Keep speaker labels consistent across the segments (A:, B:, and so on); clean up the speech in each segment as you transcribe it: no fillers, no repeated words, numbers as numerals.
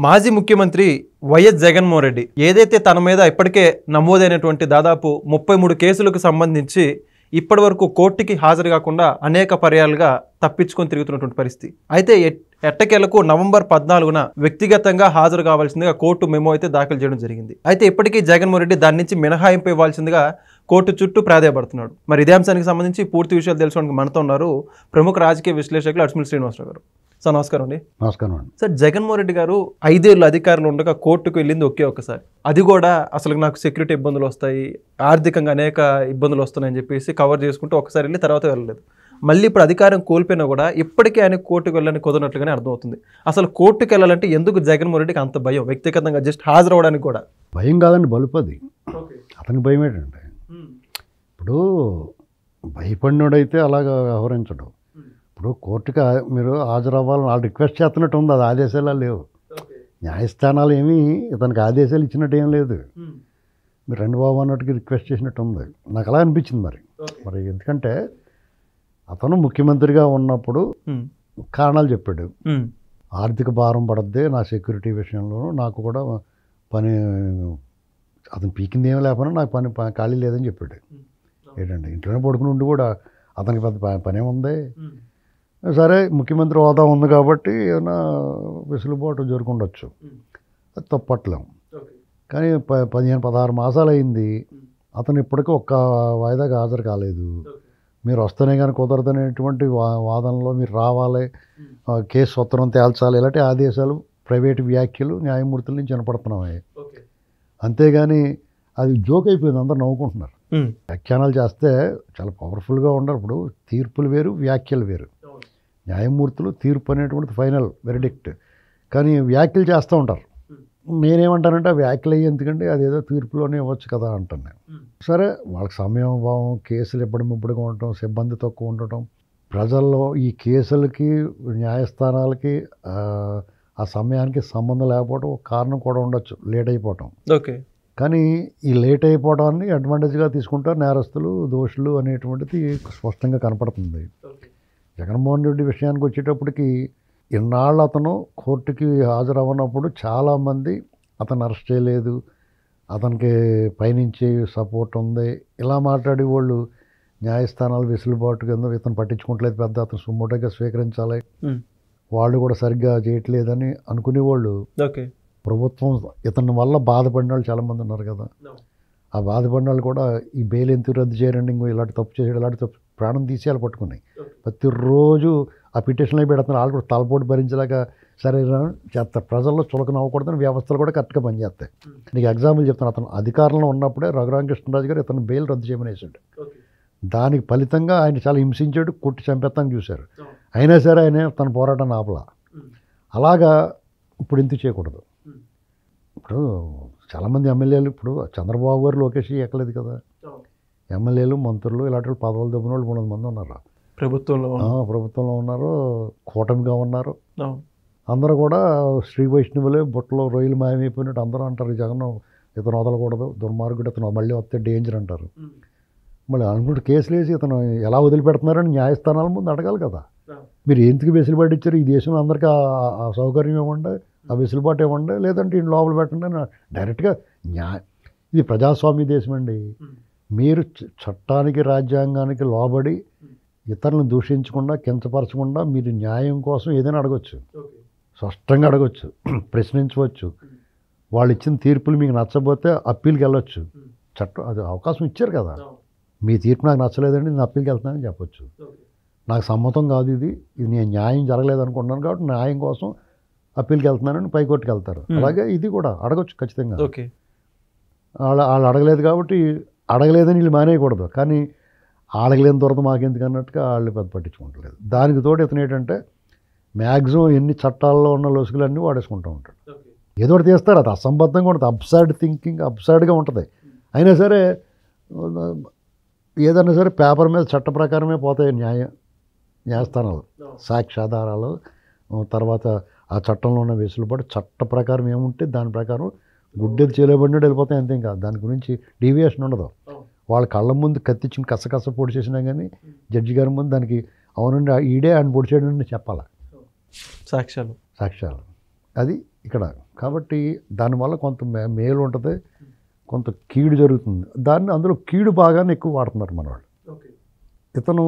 A: మాజీ ముఖ్యమంత్రి వైఎస్ జగన్మోహన్ రెడ్డి ఏదైతే తన మీద ఇప్పటికే నమోదైనటువంటి దాదాపు 33 కేసులకు సంబంధించి ఇప్పటివరకు కోర్టుకి హాజరు కాకుండా అనేక పర్యాలుగా తప్పించుకొని తిరుగుతున్నటువంటి పరిస్థితి. అయితే ఎట్టకేలకు నవంబర్ 14న వ్యక్తిగతంగా హాజరు కావాల్సిందిగా కోర్టు మెమో అయితే దాఖలు చేయడం జరిగింది. అయితే ఇప్పటికీ జగన్మోహన్ రెడ్డి దాని నుంచి మినహాయింపు ఇవ్వాల్సిందిగా కోర్టు చుట్టూ ప్రాధేయపడుతున్నాడు. మరి ఇదే అంశానికి సంబంధించి పూర్తి విషయాలు తెలుసుకోవడానికి మనతో ఉన్నారు ప్రముఖ రాజకీయ విశ్లేషకులు అడ్మిల్ శ్రీనివాసరావు గారు. సార్ నమస్కారం అండి.
B: నమస్కారం అండి.
A: సార్, జగన్మోహన్ రెడ్డి గారు 5 ఏళ్ళు అధికారులు ఉండగా కోర్టుకు వెళ్ళింది ఒకే ఒక్కసారి. అది కూడా అసలు నాకు సెక్యూరిటీ ఇబ్బందులు వస్తాయి, ఆర్థికంగా అనేక ఇబ్బందులు వస్తున్నాయని చెప్పేసి కవర్ చేసుకుంటూ ఒకసారి వెళ్ళి తర్వాత వెళ్ళలేదు. మళ్ళీ ఇప్పుడు అధికారం కోల్పోయినా కూడా ఇప్పటికీ ఆయన కోర్టుకు వెళ్ళని కుదరనట్లుగానే అర్థమవుతుంది. అసలు కోర్టుకు వెళ్ళాలంటే ఎందుకు జగన్మోహన్ రెడ్డికి అంత భయం? వ్యక్తిగతంగా జస్ట్ హాజరవడానికి కూడా
B: భయం కాదండి, బలుపది. అతనికి భయం ఏంటంటే, ఇప్పుడు భయపడినోడైతే అలాగా వ్యవహరించడం. ఇప్పుడు కోర్టుకి మీరు హాజరవ్వాలని వాళ్ళు రిక్వెస్ట్ చేస్తున్నట్టు ఉంది, అది ఆదేశాలు లేవు. న్యాయస్థానాలు ఏమీ ఇతనికి ఆదేశాలు ఇచ్చినట్టు ఏం లేదు. మీరు రెండు బాబు అన్నట్టుగా రిక్వెస్ట్ చేసినట్టు ఉంది. నాకు అలా అనిపించింది. మరి ఎందుకంటే అతను ముఖ్యమంత్రిగా ఉన్నప్పుడు కారణాలు చెప్పాడు. ఆర్థిక భారం పడద్దే నా సెక్యూరిటీ విషయంలోనూ, నాకు కూడా పని అతను పీకింది ఏమీ లేకపోయినా నాకు పని ఖాళీ లేదని చెప్పాడు. ఏంటంటే ఇంట్లోనే పడుకుని ఉండి కూడా అతనికి పెద్ద పని ఏముంది. సరే, ముఖ్యమంత్రి హోదా ఉంది కాబట్టి ఏమైనా వెసులుబాటు జరుగుండొచ్చు, అది తప్పట్లేము. కానీ 15-16 మాసాలు అయింది, అతను ఇప్పటికీ ఒక్క వాయిదాకి హాజరు కాలేదు. మీరు వస్తేనే కానీ కుదరదనేటువంటి వాదనలో మీరు రావాలి, కేసు స్వత్రం తేల్చాలి, ఇలాంటి ఆదేశాలు, ప్రైవేటు వ్యాఖ్యలు న్యాయమూర్తుల నుంచి వినపడుతున్నాయి. అంతేగాని అది జోక్ అయిపోయింది, అందరు నవ్వుకుంటున్నారు. వ్యాఖ్యానాలు చేస్తే చాలా పవర్ఫుల్గా ఉండరు. ఇప్పుడు తీర్పులు వేరు, వ్యాఖ్యలు వేరు. న్యాయమూర్తులు తీర్పు అనేటువంటిది ఫైనల్ వెరిడిక్ట్, కానీ వ్యాఖ్యలు చేస్తూ ఉంటారు. నేనేమంటానంటే ఆ వ్యాఖ్యలు అయ్యి ఎందుకంటే అదేదో తీర్పులోనే ఇవ్వచ్చు కదా అంటాను నేను. సరే, వాళ్ళకి సమయం భావం, కేసులు ఇప్పటికిప్పుడుగా ఉండటం, సిబ్బంది తక్కువ ఉండటం, ప్రజల్లో ఈ కేసులకి న్యాయస్థానాలకి ఆ సమయానికి సంబంధం లేకపోవడం ఒక కారణం కూడా ఉండొచ్చు, లేట్ అయిపోవటం.
A: ఓకే, కానీ
B: ఈ లేట్ అయిపోవడాన్ని అడ్వాంటేజ్గా తీసుకుంటారు నేరస్తులు, దోషులు అనేటువంటిది స్పష్టంగా కనపడుతుంది. జగన్మోహన్ రెడ్డి విషయానికి వచ్చేటప్పటికి ఇన్నాళ్ళు అతను కోర్టుకి హాజరవ్వనప్పుడు చాలామంది అతను అరెస్ట్ చేయలేదు, అతనికి పైనుంచి సపోర్ట్ ఉంది, ఇలా మాట్లాడే వాళ్ళు న్యాయస్థానాలు వెసులుబాటు కింద ఇతను పట్టించుకోవట్లేదు, పెద్ద అతను సుమోటోగా స్వీకరించాలి, వాళ్ళు కూడా సరిగ్గా చేయట్లేదని అనుకునేవాళ్ళు. ప్రభుత్వం ఇతని వల్ల బాధపడిన వాళ్ళు చాలామంది ఉన్నారు కదా. ఆ బాధపడిన వాళ్ళు కూడా ఈ బెయిల్ ఎందుకు రద్దు చేయరండి, ఇంకో ఇలాంటి తప్పు చేసాడు, ఇలాంటి తప్పు ప్రాణం తీసేయాలి పట్టుకున్నాయి. ప్రతిరోజు ఆ పిటిషన్లో పెడుతున్నారు. వాళ్ళు కూడా తలపోటు భరించలేక సరే చేస్తారు. ప్రజల్లో చులకన అవ్వకూడదని వ్యవస్థలు కూడా కరెక్ట్గా పనిచేస్తాయి. నీకు ఎగ్జాంపుల్ చెప్తాను. అతను అధికారంలో ఉన్నప్పుడే రఘురామకృష్ణరాజు గారు ఇతను బెయిల్ రద్దు చేయమని వేసాడు. దానికి ఫలితంగా ఆయన చాలా హింసించాడు, కొట్టి చంపేస్తానికి చూశారు. అయినా సరే ఆయన తన పోరాటాన్ని ఆపలా. అలాగా ఇప్పుడు ఇంత చేయకూడదు. ఇప్పుడు చాలామంది ఎమ్మెల్యేలు, ఇప్పుడు చంద్రబాబు గారు, లోకేష్ ఎక్కలేదు కదా, ఎమ్మెల్యేలు, మంత్రులు, ఇలాంటి పదవులు దొబ్బిన వాళ్ళు 300 మంది ఉన్నారు ప్రభుత్వంలో ఉన్నారు, కూటమిగా ఉన్నారు. అందరూ కూడా శ్రీ వైష్ణవులే, బుట్టలో రొయ్యలు మాయమైపోయినట్టు అందరూ అంటారు. జగన్ ఇతను వదలకూడదు, దుర్మార్గుడు, ఇతను మళ్ళీ వస్తే డేంజర్ అంటారు. మళ్ళీ అనుకుంటే కేసులు వేసి ఇతను ఎలా వదిలిపెడుతున్నారని న్యాయస్థానాల ముందు అడగాలి కదా. మీరు ఎందుకు వెసులుబాటు ఇచ్చారు, ఈ దేశంలో అందరికీ ఆ సౌకర్యం ఇవ్వండి, ఆ వెసులుబాటు ఇవ్వండి, లేదంటే ఈ లోపల పెట్టండి అని డైరెక్ట్గా ఇది ప్రజాస్వామ్య దేశం అండి. మీరు చట్టానికి, రాజ్యాంగానికి లోబడి ఇతరులను దూషించకుండా, కించపరచకుండా మీరు న్యాయం కోసం ఏదైనా అడగచ్చు, స్పష్టంగా అడగచ్చు, ప్రశ్నించవచ్చు. వాళ్ళు ఇచ్చిన తీర్పులు మీకు నచ్చకపోతే అప్పీల్కి వెళ్ళొచ్చు. చట్టం అది అవకాశం ఇచ్చారు కదా. మీ తీర్పు నాకు నచ్చలేదండి, నేను అప్పీల్కి వెళ్తున్నానని చెప్పొచ్చు. నాకు సమ్మతం కాదు, ఇది నేను న్యాయం జరగలేదు అనుకుంటున్నాను కాబట్టి న్యాయం కోసం అప్పీల్కి వెళ్తున్నానని పైకోర్టుకి వెళ్తారు. అలాగే ఇది కూడా అడగచ్చు ఖచ్చితంగా. వాళ్ళు అడగలేదు కాబట్టి అడగలేదని వీళ్ళు మానేయకూడదు, కానీ అడగలేని దొరద మాకెందుకు అన్నట్టుగా వాళ్ళు పెద్ద పట్టించుకుంటలేదు. దానికి తోడు ఇతను ఏంటంటే మ్యాక్సిమం ఎన్ని చట్టాల్లో ఉన్న లొసుగులన్నీ వాడేసుకుంటూ ఉంటాడు. ఏదో ఒకటి తీస్తారు, అది అసంబద్ధంగా ఉంటుంది, అబ్సర్డ్ థింకింగ్, అబ్సర్డ్గా ఉంటుంది. అయినా సరే ఏదైనా సరే పేపర్ మీద చట్ట ప్రకారమే పోతాయి న్యాయస్థానాలు, సాక్ష్యాధారాలు, తర్వాత ఆ చట్టంలో ఉన్న వెసులుబాటు, చట్ట ప్రకారం ఏముంటే దాని ప్రకారం గుడ్డెది చేయలేబడినట్టు వెళ్ళిపోతాయి, అంతే. ఇంకా దాని గురించి డీవియేషన్ ఉండదు. వాళ్ళ కళ్ళ ముందు కత్తిచ్చి కసకస పొడి చేసినా కానీ జడ్జి గారి ముందు దానికి అవునండి ఈడే ఆయన పొడి చేయడం చెప్పాలి, సాక్ష్యాలు. అది ఇక్కడ. కాబట్టి దానివల్ల కొంత మేలు ఉంటుంది, కొంత కీడు జరుగుతుంది. దాన్ని అందులో కీడు భాగాన్ని ఎక్కువ వాడుతున్నారు మన వాళ్ళు. ఇతను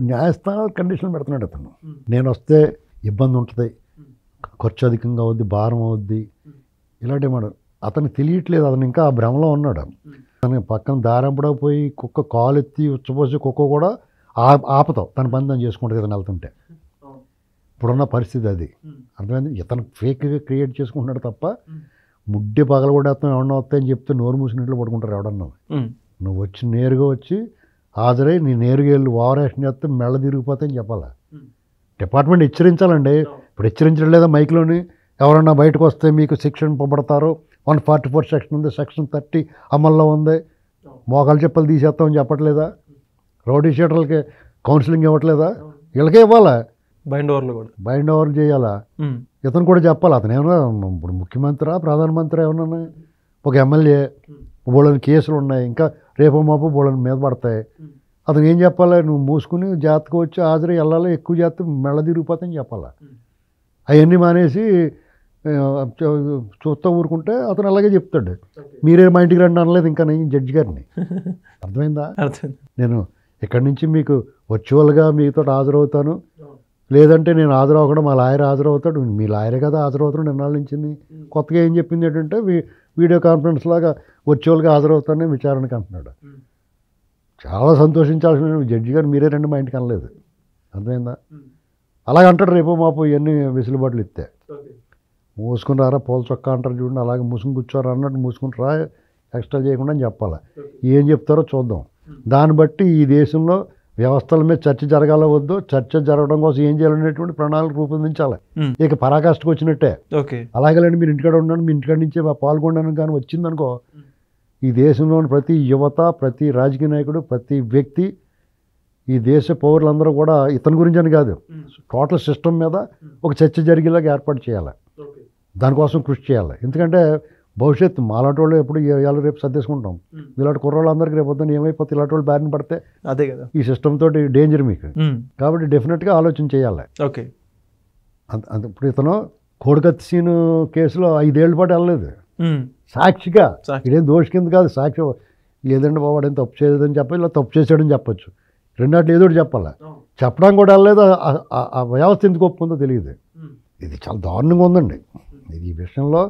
B: న్యాయస్థానాలు కండిషన్ పెడుతున్నాడు. ఇతను నేను వస్తే ఇబ్బంది ఉంటుంది, ఖర్చు అధికంగా అవుద్ది, భారం అవుద్ది, ఇలాంటి మాట అతనికి తెలియట్లేదు. అతను ఇంకా ఆ భ్రమలో ఉన్నాడు. తన పక్కన దారంపడకు పోయి కుక్క కాలు ఎత్తి ఉచ్చపోసి కుక్క కూడా ఆపుతావు, తన పని తను చేసుకుంటుంది ఇతను వెళ్తుంటే. ఇప్పుడున్న పరిస్థితి అది. అర్థమైంది. ఇతను ఫేక్గా క్రియేట్ చేసుకుంటున్నాడు తప్ప ముడ్డి పగల కూడా ఎవరన్నా వస్తాయని చెప్తే నోరు మూసినట్లు పడుకుంటారు ఎవడన్నా. నువ్వు వచ్చి నేరుగా వచ్చి హాజరై నీ నేరుగా వెళ్ళి ఓవరాక్షన్ చేస్తే మెళ్ళ తిరిగిపోతాయని చెప్పాలా. డిపార్ట్మెంట్ హెచ్చరించాలండి. ఇప్పుడు హెచ్చరించడం లేదా మైక్లోని ఎవరన్నా బయటకు వస్తే మీకు శిక్షణ పంపడతారు, 144 సెక్షన్ ఉంది, సెక్షన్ 30 అమల్లో ఉంది, మోకాలు చెప్పలు తీసేస్తామని చెప్పట్లేదా? Rowdy షీటర్లకి counselling ఇవ్వట్లేదా? వీళ్ళకే ఇవ్వాలా,
A: బైండ్
B: ఓవర్ చేయాలా. ఇతను కూడా చెప్పాలి. అతను ఏమన్నా ఇప్పుడు ముఖ్యమంత్రి, ప్రధానమంత్రి ఏమన్నా, ఒక ఎమ్మెల్యే, బోళ్ళని కేసులు ఉన్నాయి, ఇంకా రేపు మాపు బోళ్ళని మీద పడతాయి. అతను ఏం చెప్పాలి? నువ్వు మూసుకుని జాతకు వచ్చి హాజరు వెళ్ళాలి, ఎక్కువ చేస్తే మెళ్ళ తిరిగిపోతాయని చెప్పాలా. అవన్నీ మానేసి చూస్తూ ఊరుకుంటే అతను అలాగే చెప్తాడు. మీరే మా ఇంటికి రండి అనలేదు ఇంకా నేను జడ్జి గారిని. అర్థమైందా? నేను ఇక్కడి నుంచి మీకు వర్చువల్గా మీతో హాజరవుతాను, లేదంటే నేను హాజరవ్వకుండా మా లాయర్ హాజరవుతాడు. మీ లాయరే కదా హాజరవుతాడు నిన్నాళ్ళ నుంచి. కొత్తగా ఏం చెప్పింది ఏంటంటే వీడియో కాన్ఫరెన్స్ లాగా వర్చువల్గా హాజరవుతానని విచారణకు అంటున్నాడు. చాలా సంతోషించాల్సిన జడ్జి గారు మీరే రండి మా ఇంటికి అనలేదు. అర్థమైందా? అలాగంటాడు రేపో మాపో ఇవన్నీ వెసులుబాట్లు ఇస్తే. మూసుకుని రారా పూల చొక్కా అంటారు చూడండి, అలాగే మూసుకుని కూర్చోరా అన్నట్టు మూసుకుని రా, ఎక్స్ట్రా చేయకుండా అని చెప్పాలి. ఏం చెప్తారో చూద్దాం. దాన్ని బట్టి ఈ దేశంలో వ్యవస్థల మీద చర్చ జరగాలో వద్దు, చర్చ జరగడం కోసం ఏం చేయాలనేటువంటి ప్రణాళిక రూపొందించాలి. ఇక పరాకాష్ఠకు వచ్చినట్టే. అలాగేనండి మీరు ఇంటికాడ ఉండండి, మీ ఇంటికాడ నుంచే పాల్గొనడానికి కానీ వచ్చిందనుకో, ఈ దేశంలోని ప్రతి యువత, ప్రతి రాజకీయ నాయకుడు, ప్రతి వ్యక్తి, ఈ దేశ పౌరులందరూ కూడా ఇతని గురించి అని కాదు, టోటల్ సిస్టమ్ మీద ఒక చర్చ జరిగేలాగా ఏర్పాటు చేయాలి. దానికోసం కృషి చేయాలి. ఎందుకంటే భవిష్యత్తు మాలాంటి వాళ్ళు ఎప్పుడు ఇవాళ రేపు సర్దేసుకుంటాం. ఇలాంటి కుర్రోళ్ళందరికీ రేపు వద్దని ఏమైపోతే ఇలాంటి వాళ్ళు బారిన పడితే
A: అదే కదా
B: ఈ సిస్టమ్ తోటి డేంజర్ మీకు. కాబట్టి డెఫినెట్గా ఆలోచన చేయాలి.
A: ఓకే.
B: ఇప్పుడు ఇతను కోడికత్తి సీను కేసులో 5 ఏళ్ల పాటు వెళ్ళలేదు సాక్షిగా. ఇదేం దోషి కింద కాదు, సాక్షి. లేదండి బాబు వాడేం తప్పు చేయలేదని చెప్పాలి, ఇలా తప్పు చేసాడని చెప్పచ్చు. రెండాట్లు ఏదో ఒకటి చెప్పాలి. చెప్పడానికి కూడా వెళ్ళలేదు. ఆ వ్యవస్థ ఎందుకు ఒప్పుకుందో తెలియదు. ఇది చాలా దారుణంగా ఉందండి. ఇది ఈ విషయంలో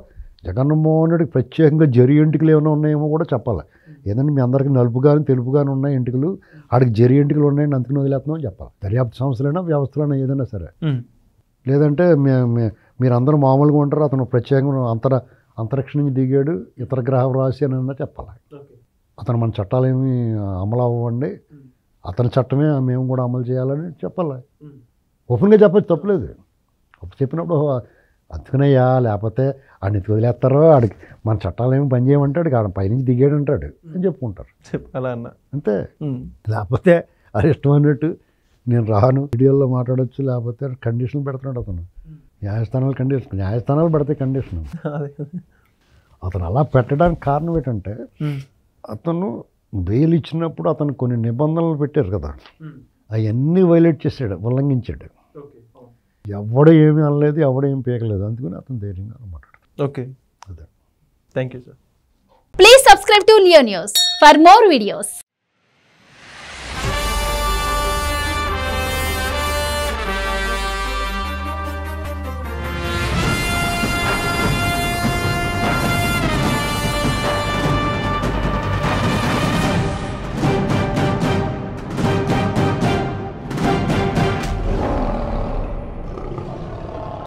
B: జగన్మోహన్ రెడ్డికి ప్రత్యేకంగా జరి ఎంటికలు ఏమైనా ఉన్నాయేమో కూడా చెప్పాలి. ఏదంటే మీ అందరికీ నలుపు కానీ తెలుపు కానీ ఉన్నాయి ఎంటికలు, ఆడికి జరి ఎంటికలు ఉన్నాయని అందుకని వదిలేస్తున్నాం అని చెప్పాలి. దర్యాప్తు సంస్థలైనా వ్యవస్థలైనా ఏదైనా సరే. లేదంటే మీరందరూ మామూలుగా ఉంటారు, అతను ప్రత్యేకంగా అంతరిక్షం నుంచి దిగాడు, ఇతర గ్రహం రాసి అని చెప్పాలి. అతను మన చట్టాలు ఏమి అమలు అవ్వండి, అతని చట్టమే మేము కూడా అమలు చేయాలని చెప్పాలి. ఓపెన్గా చెప్పచ్చు, తప్పలేదు. చెప్పినప్పుడు అందుకనయ్యా, లేకపోతే ఆడిని వదిలేస్తారో, ఆడికి మన చట్టాలు ఏమి పని చేయమంటాడు, ఆడ పైనుంచి దిగాడు అంటాడు అని చెప్పుకుంటారు.
A: అలా అన్న అంతే.
B: లేకపోతే అది ఇష్టం అన్నట్టు నేను రాను, వీడియోలో మాట్లాడచ్చు, లేకపోతే కండిషన్లు పెడుతున్నాడు అతను. న్యాయస్థానాలు పెడతాయి కండిషన్. అతను అలా పెట్టడానికి కారణం ఏంటంటే, అతను బెయిల్ ఇచ్చినప్పుడు అతను కొన్ని నిబంధనలు పెట్టారు కదా, అవన్నీ వైలేట్ చేశాడు, ఉల్లంఘించాడు. ఎవడు ఏమీ అనలేదు, ఎవడు ఏమి పీకలేదు, అందుకని అతను ధైర్యంగా మాట్లాడాడు.
A: ఓకే, అదే. Thank you sir.
C: Please subscribe to Leo news for more videos.